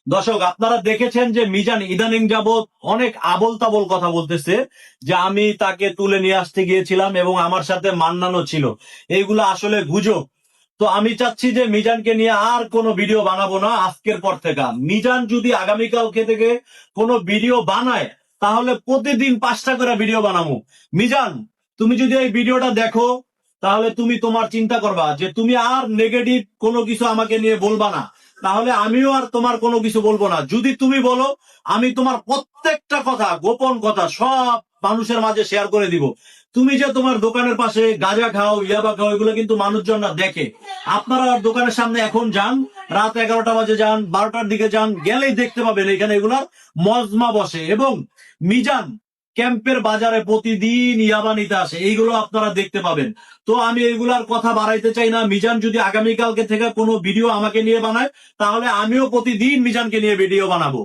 দর্শক, আপনারা দেখেছেন যে মিজান ইদানিং যাবৎ অনেক আবোল তাবোল কথা বলতেছে যে আমি তাকে তুলে নিয়ে আসতে গিয়েছিলাম এবং আমার সাথে মান্নানও ছিল। এইগুলো আসলে গুজব। তো আমি চাচ্ছি যে মিজানকে নিয়ে আর কোনো ভিডিও বানাবো না আজকের পর থেকে। মিজান যদি আগামীকালকে থেকে কোনো ভিডিও বানায় তাহলে প্রতিদিন 5টা করে ভিডিও বানাবো। মিজান, তুমি যদি এই ভিডিওটা দেখো তাহলে তুমি তোমার চিন্তা করবা যে তুমি আর নেগেটিভ কোনো কিছু আমাকে নিয়ে বলবা না। তাহলে আমিও আর তোমার কোনো কিছু বলবো না। যদি তুমি বলো, আমি তোমার প্রত্যেকটা কথা, গোপন কথা সব মানুষের মাঝে শেয়ার করে দিব। তুমি যে তোমার দোকানের পাশে গাঁজা খাও, ইয়াবা খাও, এগুলো কিন্তু মানুষজন না দেখে। আপনারা আর দোকানের সামনে এখন যান, রাত 11টা বাজে যান, 12টার দিকে যান, গেলেই দেখতে পাবেন এখানে এগুলার মজমা বসে। এবং মিজান ক্যাম্পের বাজারে প্রতিদিন ইয়াবা নিতে আসে, এইগুলো আপনারা দেখতে পাবেন। তো আমি এগুলার কথা বাড়াইতে চাই না। মিজান যদি আগামীকালকে থেকে কোনো ভিডিও আমাকে নিয়ে বানায় তাহলে আমিও প্রতিদিন মিজানকে নিয়ে ভিডিও বানাবো।